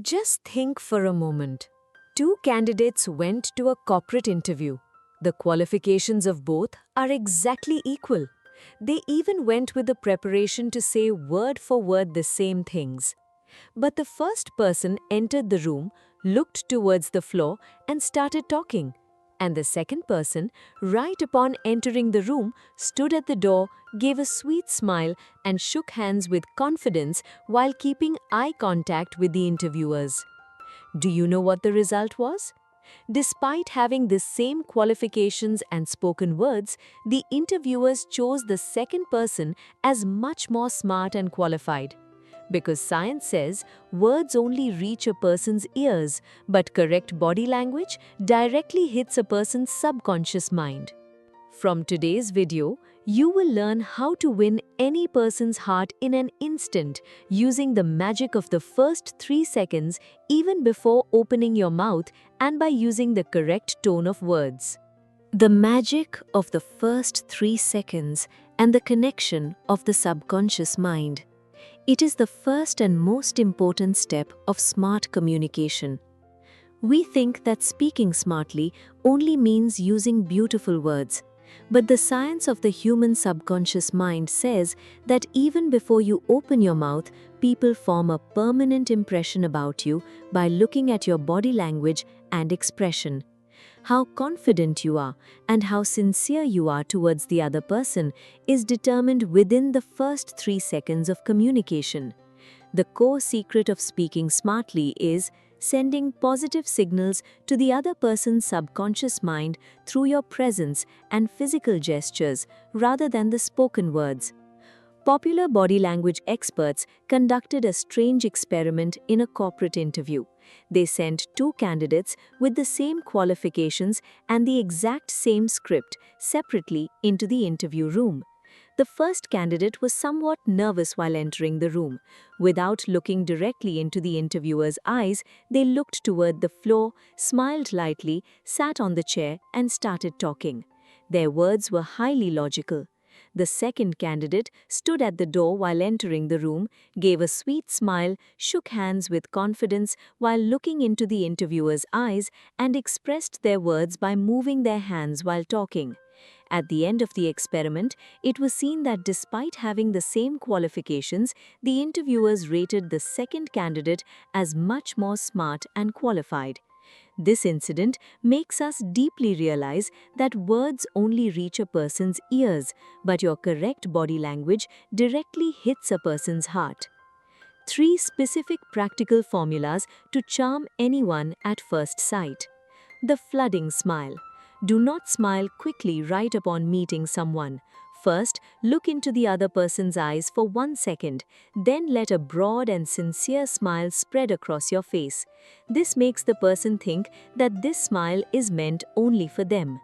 Just think for a moment. Two candidates went to a corporate interview. The qualifications of both are exactly equal. They even went with the preparation to say word for word the same things. But the first person entered the room, looked towards the floor, and started talking. And the second person, right upon entering the room, stood at the door, gave a sweet smile, and shook hands with confidence while keeping eye contact with the interviewers. Do you know what the result was? Despite having the same qualifications and spoken words, the interviewers chose the second person as much more smart and qualified. Because science says words only reach a person's ears, but correct body language directly hits a person's subconscious mind. From today's video, you will learn how to win any person's heart in an instant using the magic of the first 3 seconds even before opening your mouth and by using the correct tone of words. The magic of the first 3 seconds and the connection of the subconscious mind. It is the first and most important step of smart communication. We think that speaking smartly only means using beautiful words. But the science of the human subconscious mind says that even before you open your mouth, people form a permanent impression about you by looking at your body language and expression. How confident you are and how sincere you are towards the other person is determined within the first 3 seconds of communication. The core secret of speaking smartly is sending positive signals to the other person's subconscious mind through your presence and physical gestures rather than the spoken words. Popular body language experts conducted a strange experiment in a corporate interview. They sent two candidates with the same qualifications and the exact same script separately into the interview room. The first candidate was somewhat nervous while entering the room. Without looking directly into the interviewer's eyes, they looked toward the floor, smiled lightly, sat on the chair, and started talking. Their words were highly logical. The second candidate stood at the door while entering the room, gave a sweet smile, shook hands with confidence while looking into the interviewer's eyes, and expressed their words by moving their hands while talking. At the end of the experiment, it was seen that despite having the same qualifications, the interviewers rated the second candidate as much more smart and qualified. This incident makes us deeply realize that words only reach a person's ears, but your correct body language directly hits a person's heart. 3 specific practical formulas to charm anyone at first sight. The flooding smile. Do not smile quickly right upon meeting someone. First, look into the other person's eyes for 1 second, then let a broad and sincere smile spread across your face. This makes the person think that this smile is meant only for them.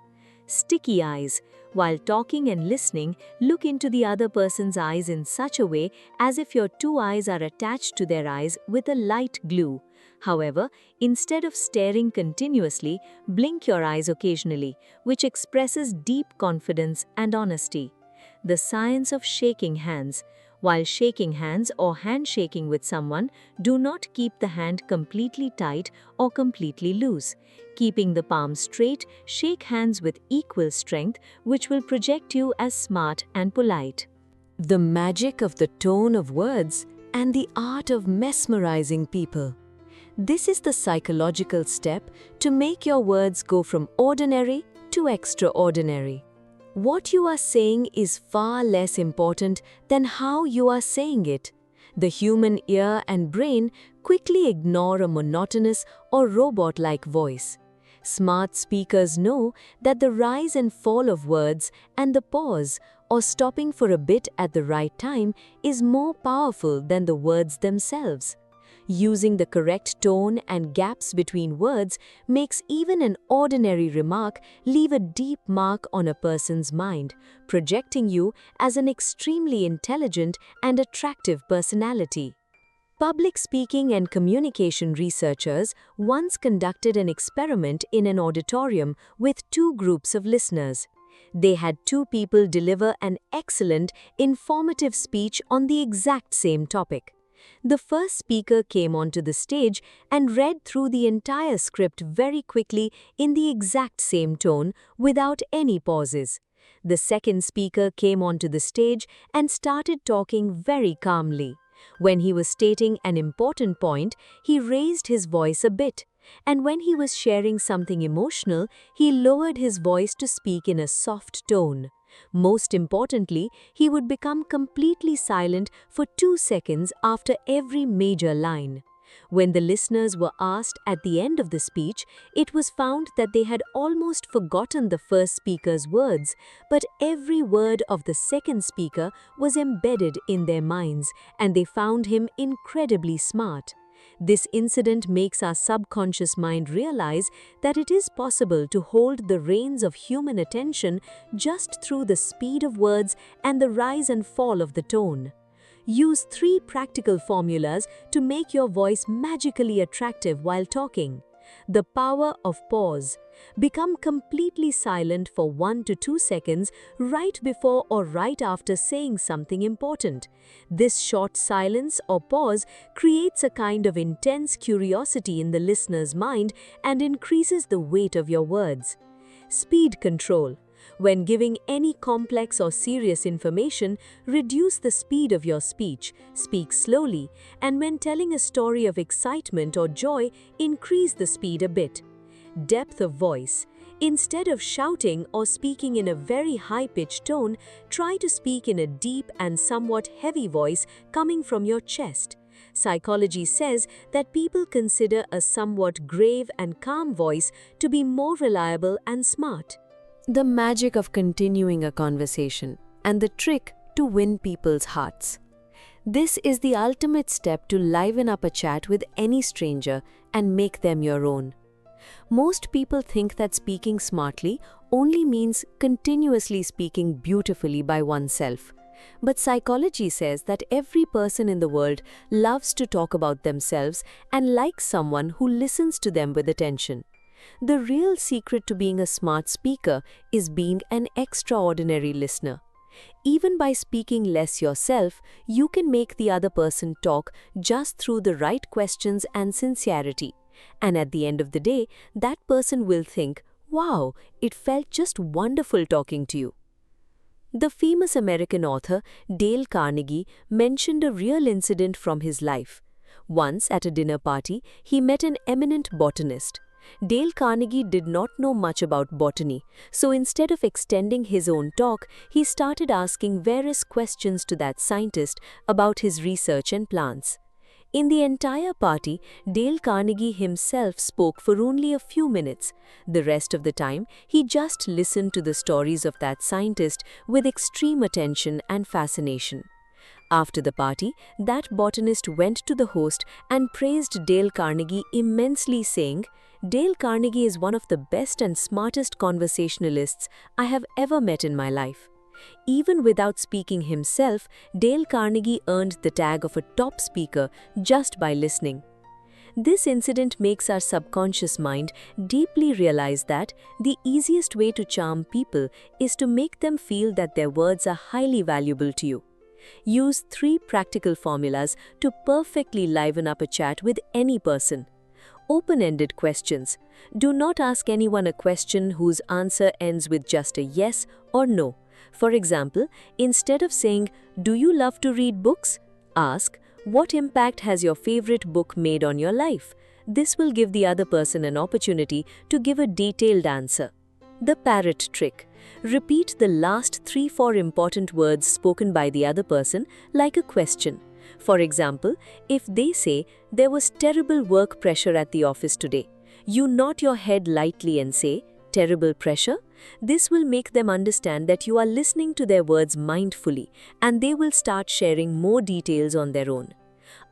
Sticky eyes. While talking and listening, look into the other person's eyes in such a way as if your two eyes are attached to their eyes with a light glue. However, instead of staring continuously, blink your eyes occasionally, which expresses deep confidence and honesty. The science of shaking hands. While shaking hands or handshaking with someone, do not keep the hand completely tight or completely loose. Keeping the palm straight, shake hands with equal strength, which will project you as smart and polite. The magic of the tone of words and the art of mesmerizing people. This is the psychological step to make your words go from ordinary to extraordinary. What you are saying is far less important than how you are saying it. The human ear and brain quickly ignore a monotonous or robot-like voice. Smart speakers know that the rise and fall of words and the pause or stopping for a bit at the right time is more powerful than the words themselves. Using the correct tone and gaps between words makes even an ordinary remark leave a deep mark on a person's mind, projecting you as an extremely intelligent and attractive personality. Public speaking and communication researchers once conducted an experiment in an auditorium with 2 groups of listeners. They had 2 people deliver an excellent, informative speech on the exact same topic. The first speaker came onto the stage and read through the entire script very quickly in the exact same tone, without any pauses. The second speaker came onto the stage and started talking very calmly. When he was stating an important point, he raised his voice a bit, and when he was sharing something emotional, he lowered his voice to speak in a soft tone. Most importantly, he would become completely silent for 2 seconds after every major line. When the listeners were asked at the end of the speech, it was found that they had almost forgotten the first speaker's words, but every word of the second speaker was embedded in their minds, and they found him incredibly smart. This incident makes our subconscious mind realize that it is possible to hold the reins of human attention just through the speed of words and the rise and fall of the tone. Use 3 practical formulas to make your voice magically attractive while talking. The power of pause. Become completely silent for 1 to 2 seconds right before or right after saying something important. This short silence or pause creates a kind of intense curiosity in the listener's mind and increases the weight of your words. Speed control. When giving any complex or serious information, reduce the speed of your speech, speak slowly, and when telling a story of excitement or joy, increase the speed a bit. Depth of voice. Instead of shouting or speaking in a very high-pitched tone, try to speak in a deep and somewhat heavy voice coming from your chest. Psychology says that people consider a somewhat grave and calm voice to be more reliable and smart. The magic of continuing a conversation and the trick to win people's hearts. This is the ultimate step to liven up a chat with any stranger and make them your own. Most people think that speaking smartly only means continuously speaking beautifully by oneself. But psychology says that every person in the world loves to talk about themselves and likes someone who listens to them with attention. The real secret to being a smart speaker is being an extraordinary listener. Even by speaking less yourself, you can make the other person talk just through the right questions and sincerity. And at the end of the day, that person will think, "Wow, it felt just wonderful talking to you." The famous American author Dale Carnegie mentioned a real incident from his life. Once at a dinner party, he met an eminent botanist. Dale Carnegie did not know much about botany, so instead of extending his own talk, he started asking various questions to that scientist about his research and plants. In the entire party, Dale Carnegie himself spoke for only a few minutes. The rest of the time, he just listened to the stories of that scientist with extreme attention and fascination. After the party, that botanist went to the host and praised Dale Carnegie immensely, saying, "Dale Carnegie is one of the best and smartest conversationalists I have ever met in my life." Even without speaking himself, Dale Carnegie earned the tag of a top speaker just by listening. This incident makes our subconscious mind deeply realize that the easiest way to charm people is to make them feel that their words are highly valuable to you. Use 3 practical formulas to perfectly liven up a chat with any person. Open-ended questions. Do not ask anyone a question whose answer ends with just a yes or no. For example, instead of saying, "Do you love to read books?" ask, "What impact has your favorite book made on your life?" This will give the other person an opportunity to give a detailed answer. The parrot trick. Repeat the last 3-4 important words spoken by the other person like a question. For example, if they say, "There was terrible work pressure at the office today," you nod your head lightly and say, "Terrible pressure?" This will make them understand that you are listening to their words mindfully, and they will start sharing more details on their own.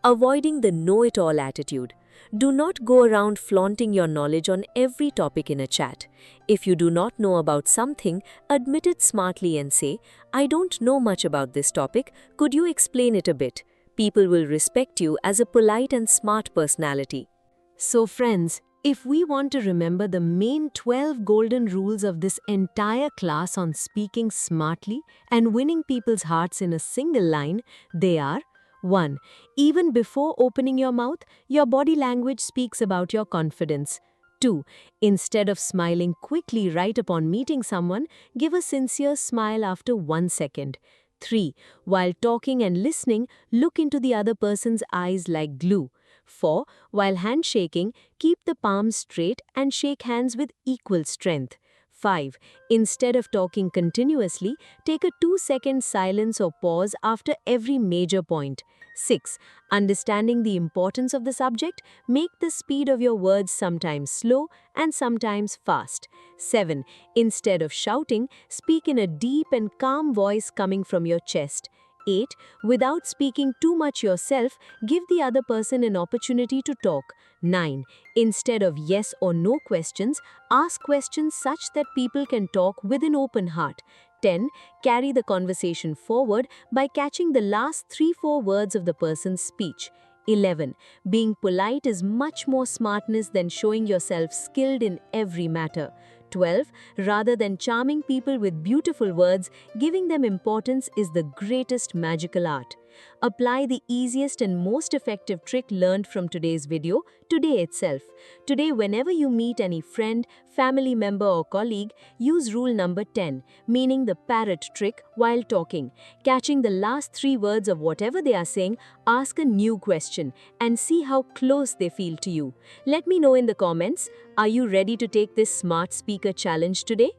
Avoiding the know-it-all attitude. Do not go around flaunting your knowledge on every topic in a chat. If you do not know about something, admit it smartly and say, "I don't know much about this topic, could you explain it a bit?" People will respect you as a polite and smart personality. So friends, if we want to remember the main 12 golden rules of this entire class on speaking smartly and winning people's hearts in a single line, they are: 1. Even before opening your mouth, your body language speaks about your confidence. 2. Instead of smiling quickly right upon meeting someone, give a sincere smile after 1 second. 3. While talking and listening, look into the other person's eyes like glue. 4. While handshaking, keep the palms straight and shake hands with equal strength. 5. Instead of talking continuously, take a 2-second silence or pause after every major point. 6. Understanding the importance of the subject, make the speed of your words sometimes slow and sometimes fast. 7. Instead of shouting, speak in a deep and calm voice coming from your chest. 8. Without speaking too much yourself, give the other person an opportunity to talk. 9. Instead of yes or no questions, ask questions such that people can talk with an open heart. 10. Carry the conversation forward by catching the last 3-4 words of the person's speech. 11. Being polite is much more smartness than showing yourself skilled in every matter. 12. Rather than charming people with beautiful words, giving them importance is the greatest magical art. Apply the easiest and most effective trick learned from today's video today itself. Today, whenever you meet any friend, family member or colleague, use rule number 10, meaning the parrot trick while talking. Catching the last 3 words of whatever they are saying, ask a new question and see how close they feel to you. Let me know in the comments, are you ready to take this smart speaker challenge today?